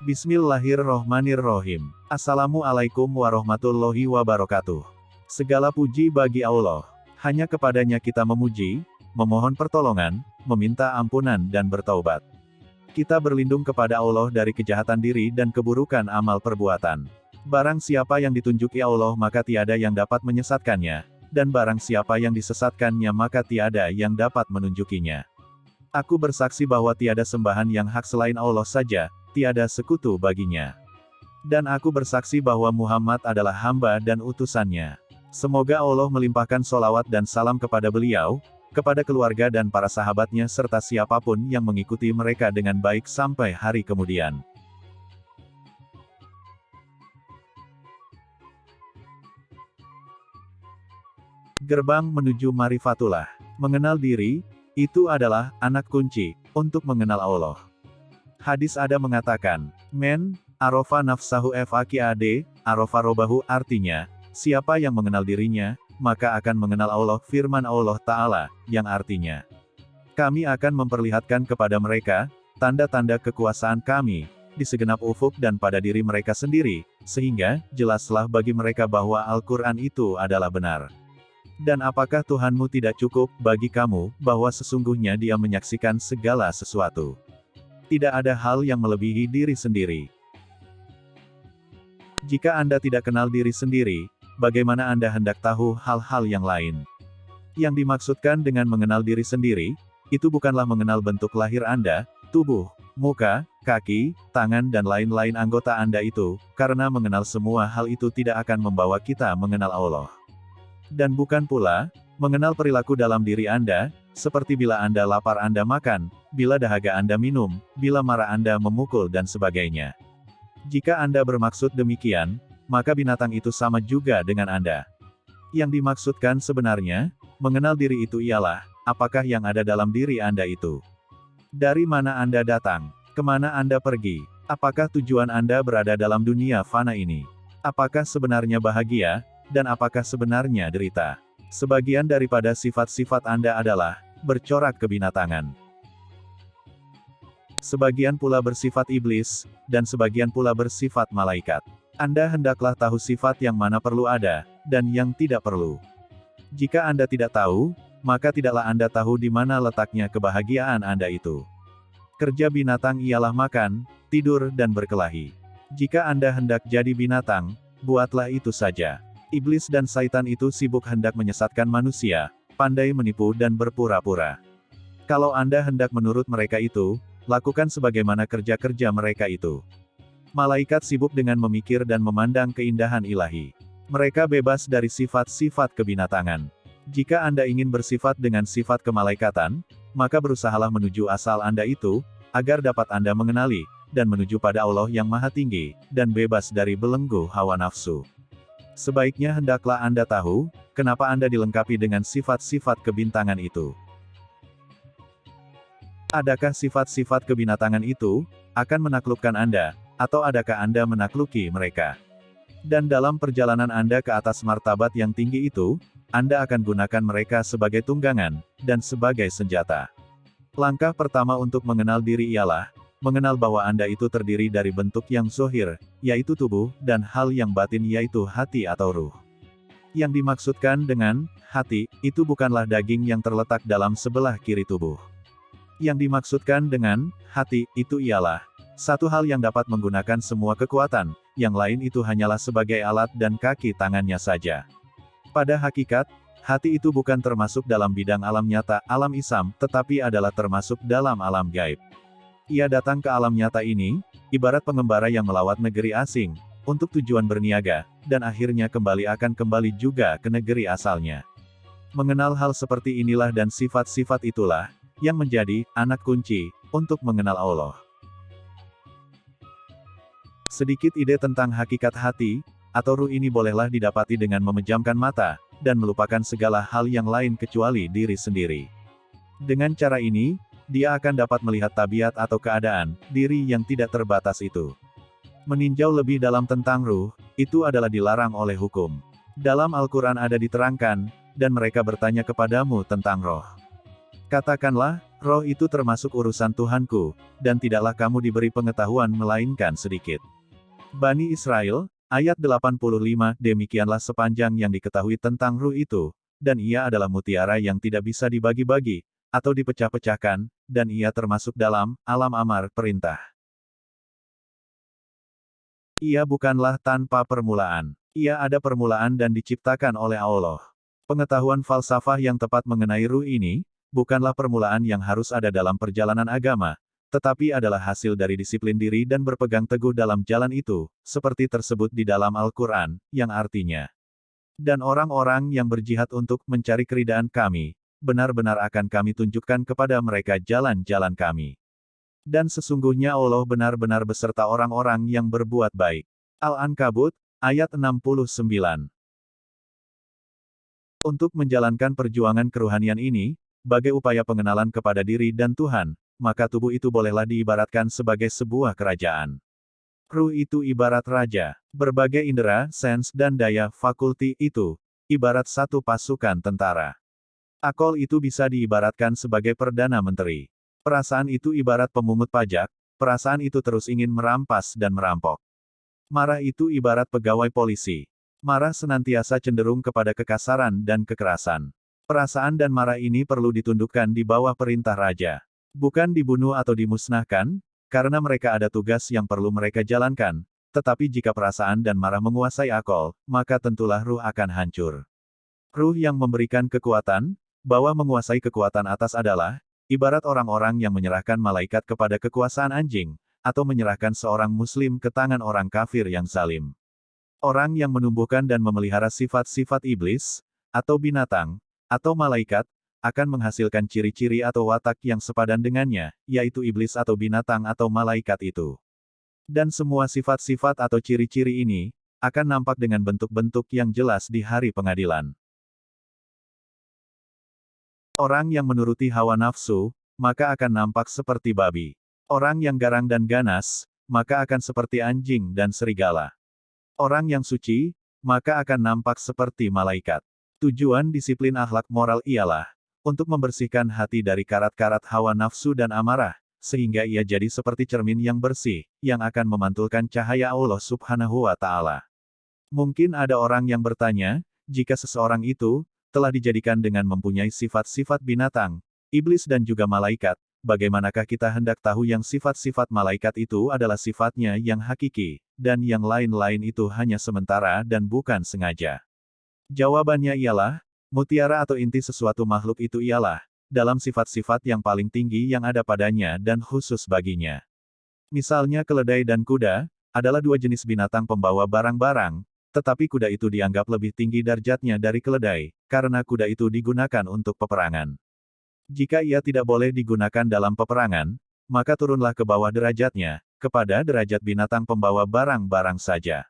Bismillahirrohmanirrohim. Assalamualaikum warahmatullahi wabarakatuh. Segala puji bagi Allah. Hanya kepadanya kita memuji, memohon pertolongan, meminta ampunan dan bertaubat. Kita berlindung kepada Allah dari kejahatan diri dan keburukan amal perbuatan. Barang siapa yang ditunjuki Allah maka tiada yang dapat menyesatkannya, dan barang siapa yang disesatkannya maka tiada yang dapat menunjukinya. Aku bersaksi bahwa tiada sembahan yang hak selain Allah saja, tiada sekutu baginya. Dan aku bersaksi bahwa Muhammad adalah hamba dan utusannya. Semoga Allah melimpahkan sholawat dan salam kepada beliau, kepada keluarga dan para sahabatnya serta siapapun yang mengikuti mereka dengan baik sampai hari kemudian. Gerbang menuju Marifatullah. Mengenal diri, itu adalah anak kunci untuk mengenal Allah. Hadis ada mengatakan, Men, arofa nafsahu faqad, arofa robahu, artinya, siapa yang mengenal dirinya, maka akan mengenal Allah. Firman Allah Ta'ala, yang artinya, kami akan memperlihatkan kepada mereka, tanda-tanda kekuasaan kami, di segenap ufuk dan pada diri mereka sendiri, sehingga, jelaslah bagi mereka bahwa Al-Quran itu adalah benar. Dan apakah Tuhanmu tidak cukup bagi kamu, bahwa sesungguhnya Dia menyaksikan segala sesuatu? Tidak ada hal yang melebihi diri sendiri. Jika Anda tidak kenal diri sendiri, bagaimana Anda hendak tahu hal-hal yang lain? Yang dimaksudkan dengan mengenal diri sendiri, itu bukanlah mengenal bentuk lahir Anda, tubuh, muka, kaki, tangan dan lain-lain anggota Anda itu, karena mengenal semua hal itu tidak akan membawa kita mengenal Allah. Dan bukan pula, mengenal perilaku dalam diri Anda, seperti bila Anda lapar Anda makan, bila dahaga Anda minum, bila marah Anda memukul dan sebagainya. Jika Anda bermaksud demikian, maka binatang itu sama juga dengan Anda. Yang dimaksudkan sebenarnya, mengenal diri itu ialah, apakah yang ada dalam diri Anda itu. Dari mana Anda datang, kemana Anda pergi, apakah tujuan Anda berada dalam dunia fana ini. Apakah sebenarnya bahagia, dan apakah sebenarnya derita. Sebagian daripada sifat-sifat Anda adalah bercorak kebinatangan. Sebagian pula bersifat iblis, dan sebagian pula bersifat malaikat. Anda hendaklah tahu sifat yang mana perlu ada, dan yang tidak perlu. Jika Anda tidak tahu, maka tidaklah Anda tahu di mana letaknya kebahagiaan Anda itu. Kerja binatang ialah makan, tidur dan berkelahi. Jika Anda hendak jadi binatang, buatlah itu saja. Iblis dan Saitan itu sibuk hendak menyesatkan manusia, pandai menipu dan berpura-pura. Kalau Anda hendak menurut mereka itu, lakukan sebagaimana kerja-kerja mereka itu. Malaikat sibuk dengan memikir dan memandang keindahan ilahi. Mereka bebas dari sifat-sifat kebinatangan. Jika Anda ingin bersifat dengan sifat kemalaikatan, maka berusahalah menuju asal Anda itu, agar dapat Anda mengenali, dan menuju pada Allah yang Maha Tinggi, dan bebas dari belenggu hawa nafsu. Sebaiknya hendaklah Anda tahu, kenapa Anda dilengkapi dengan sifat-sifat kebintangan itu. Adakah sifat-sifat kebinatangan itu akan menaklukkan Anda, atau adakah Anda menakluki mereka? Dan dalam perjalanan Anda ke atas martabat yang tinggi itu, Anda akan gunakan mereka sebagai tunggangan, dan sebagai senjata. Langkah pertama untuk mengenal diri ialah, mengenal bahwa Anda itu terdiri dari bentuk yang zahir, yaitu tubuh, dan hal yang batin yaitu hati atau ruh. Yang dimaksudkan dengan hati, itu bukanlah daging yang terletak dalam sebelah kiri tubuh. Yang dimaksudkan dengan hati, itu ialah satu hal yang dapat menggunakan semua kekuatan, yang lain itu hanyalah sebagai alat dan kaki tangannya saja. Pada hakikat, hati itu bukan termasuk dalam bidang alam nyata, alam isam, tetapi adalah termasuk dalam alam gaib. Ia datang ke alam nyata ini, ibarat pengembara yang melawat negeri asing, untuk tujuan berniaga, dan akhirnya akan kembali juga ke negeri asalnya. Mengenal hal seperti inilah dan sifat-sifat itulah, yang menjadi anak kunci, untuk mengenal Allah. Sedikit ide tentang hakikat hati, atau ruh ini bolehlah didapati dengan memejamkan mata, dan melupakan segala hal yang lain kecuali diri sendiri. Dengan cara ini, dia akan dapat melihat tabiat atau keadaan diri yang tidak terbatas itu. Meninjau lebih dalam tentang ruh, itu adalah dilarang oleh hukum. Dalam Al-Quran ada diterangkan, dan mereka bertanya kepadamu tentang roh. Katakanlah, Roh itu termasuk urusan Tuhanku, dan tidaklah kamu diberi pengetahuan melainkan sedikit. Bani Israel, ayat 85, demikianlah sepanjang yang diketahui tentang ruh itu, dan ia adalah mutiara yang tidak bisa dibagi-bagi, atau dipecah-pecahkan, dan ia termasuk dalam alam amar perintah. Ia bukanlah tanpa permulaan. Ia ada permulaan dan diciptakan oleh Allah. Pengetahuan falsafah yang tepat mengenai ruh ini, bukanlah permulaan yang harus ada dalam perjalanan agama, tetapi adalah hasil dari disiplin diri dan berpegang teguh dalam jalan itu, seperti tersebut di dalam Al-Quran, yang artinya, dan orang-orang yang berjihad untuk mencari keridaan kami, benar-benar akan kami tunjukkan kepada mereka jalan-jalan kami. Dan sesungguhnya Allah benar-benar beserta orang-orang yang berbuat baik. Al-Ankabut, ayat 69. Untuk menjalankan perjuangan kerohanian ini, sebagai upaya pengenalan kepada diri dan Tuhan, maka tubuh itu bolehlah diibaratkan sebagai sebuah kerajaan. Ruh itu ibarat raja. Berbagai indera, sens dan daya fakulti itu, ibarat satu pasukan tentara. Akal itu bisa diibaratkan sebagai perdana menteri. Perasaan itu ibarat pemungut pajak, perasaan itu terus ingin merampas dan merampok. Marah itu ibarat pegawai polisi. Marah senantiasa cenderung kepada kekasaran dan kekerasan. Perasaan dan marah ini perlu ditundukkan di bawah perintah raja. Bukan dibunuh atau dimusnahkan, karena mereka ada tugas yang perlu mereka jalankan, tetapi jika perasaan dan marah menguasai akal, maka tentulah ruh akan hancur. Ruh yang memberikan kekuatan, bahwa menguasai kekuatan atas adalah, ibarat orang-orang yang menyerahkan malaikat kepada kekuasaan anjing, atau menyerahkan seorang muslim ke tangan orang kafir yang zalim. Orang yang menumbuhkan dan memelihara sifat-sifat iblis, atau binatang, atau malaikat, akan menghasilkan ciri-ciri atau watak yang sepadan dengannya, yaitu iblis atau binatang atau malaikat itu. Dan semua sifat-sifat atau ciri-ciri ini, akan nampak dengan bentuk-bentuk yang jelas di hari pengadilan. Orang yang menuruti hawa nafsu, maka akan nampak seperti babi. Orang yang garang dan ganas, maka akan seperti anjing dan serigala. Orang yang suci, maka akan nampak seperti malaikat. Tujuan disiplin akhlak moral ialah untuk membersihkan hati dari karat-karat hawa nafsu dan amarah, sehingga ia jadi seperti cermin yang bersih, yang akan memantulkan cahaya Allah Subhanahu wa Ta'ala. Mungkin ada orang yang bertanya, jika seseorang itu telah dijadikan dengan mempunyai sifat-sifat binatang, iblis dan juga malaikat, bagaimanakah kita hendak tahu yang sifat-sifat malaikat itu adalah sifatnya yang hakiki, dan yang lain-lain itu hanya sementara dan bukan sengaja? Jawabannya ialah, mutiara atau inti sesuatu makhluk itu ialah, dalam sifat-sifat yang paling tinggi yang ada padanya dan khusus baginya. Misalnya keledai dan kuda, adalah dua jenis binatang pembawa barang-barang, tetapi kuda itu dianggap lebih tinggi derajatnya dari keledai, karena kuda itu digunakan untuk peperangan. Jika ia tidak boleh digunakan dalam peperangan, maka turunlah ke bawah derajatnya, kepada derajat binatang pembawa barang-barang saja.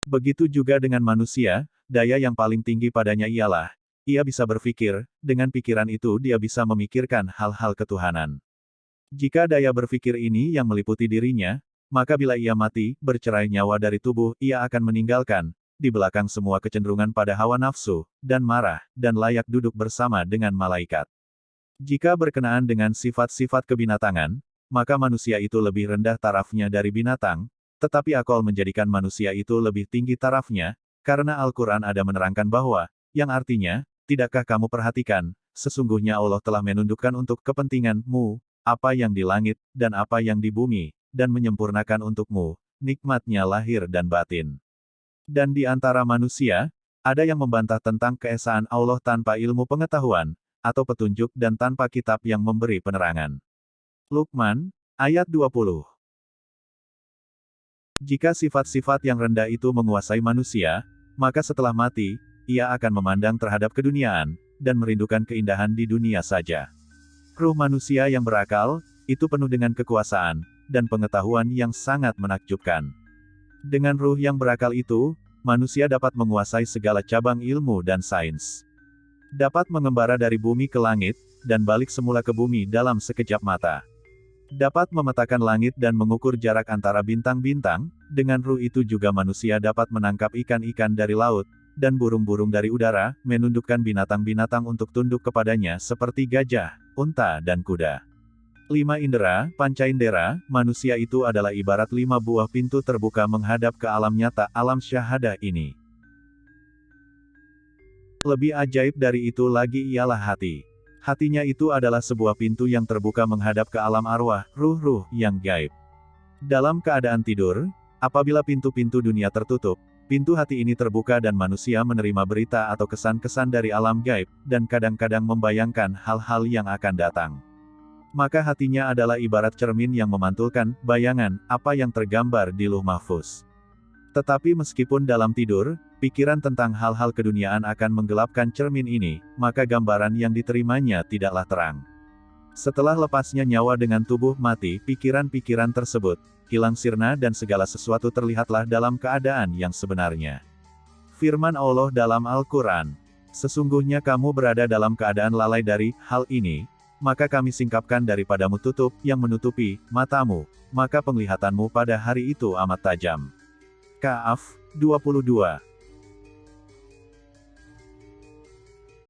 Begitu juga dengan manusia, daya yang paling tinggi padanya ialah, ia bisa berpikir, dengan pikiran itu dia bisa memikirkan hal-hal ketuhanan. Jika daya berpikir ini yang meliputi dirinya, maka bila ia mati, bercerai nyawa dari tubuh, ia akan meninggalkan, di belakang semua kecenderungan pada hawa nafsu, dan marah, dan layak duduk bersama dengan malaikat. Jika berkenaan dengan sifat-sifat kebinatangan, maka manusia itu lebih rendah tarafnya dari binatang, tetapi akal menjadikan manusia itu lebih tinggi tarafnya, karena Al-Quran ada menerangkan bahwa, yang artinya, tidakkah kamu perhatikan, sesungguhnya Allah telah menundukkan untuk kepentinganmu, apa yang di langit, dan apa yang di bumi, dan menyempurnakan untukmu, nikmatnya lahir dan batin. Dan di antara manusia, ada yang membantah tentang keesaan Allah tanpa ilmu pengetahuan, atau petunjuk dan tanpa kitab yang memberi penerangan. Luqman, ayat 20. Jika sifat-sifat yang rendah itu menguasai manusia, maka setelah mati, ia akan memandang terhadap keduniaan, dan merindukan keindahan di dunia saja. Ruh manusia yang berakal, itu penuh dengan kekuasaan, dan pengetahuan yang sangat menakjubkan. Dengan ruh yang berakal itu, manusia dapat menguasai segala cabang ilmu dan sains. Dapat mengembara dari bumi ke langit, dan balik semula ke bumi dalam sekejap mata. Dapat memetakan langit dan mengukur jarak antara bintang-bintang, dengan ruh itu juga manusia dapat menangkap ikan-ikan dari laut, dan burung-burung dari udara, menundukkan binatang-binatang untuk tunduk kepadanya seperti gajah, unta dan kuda. 5 indera, panca indera, manusia itu adalah ibarat 5 buah pintu terbuka menghadap ke alam nyata, alam syahadah ini. Lebih ajaib dari itu lagi ialah hati. Hatinya itu adalah sebuah pintu yang terbuka menghadap ke alam arwah, ruh-ruh yang gaib. Dalam keadaan tidur, apabila pintu-pintu dunia tertutup, pintu hati ini terbuka dan manusia menerima berita atau kesan-kesan dari alam gaib, dan kadang-kadang membayangkan hal-hal yang akan datang. Maka hatinya adalah ibarat cermin yang memantulkan bayangan apa yang tergambar di Lauh Mahfuz. Tetapi meskipun dalam tidur, pikiran tentang hal-hal keduniaan akan menggelapkan cermin ini, maka gambaran yang diterimanya tidaklah terang. Setelah lepasnya nyawa dengan tubuh mati, pikiran-pikiran tersebut hilang sirna dan segala sesuatu terlihatlah dalam keadaan yang sebenarnya. Firman Allah dalam Al-Quran, "Sesungguhnya kamu berada dalam keadaan lalai dari hal ini, maka kami singkapkan daripadamu tutup yang menutupi matamu, maka penglihatanmu pada hari itu amat tajam." Ka'af 22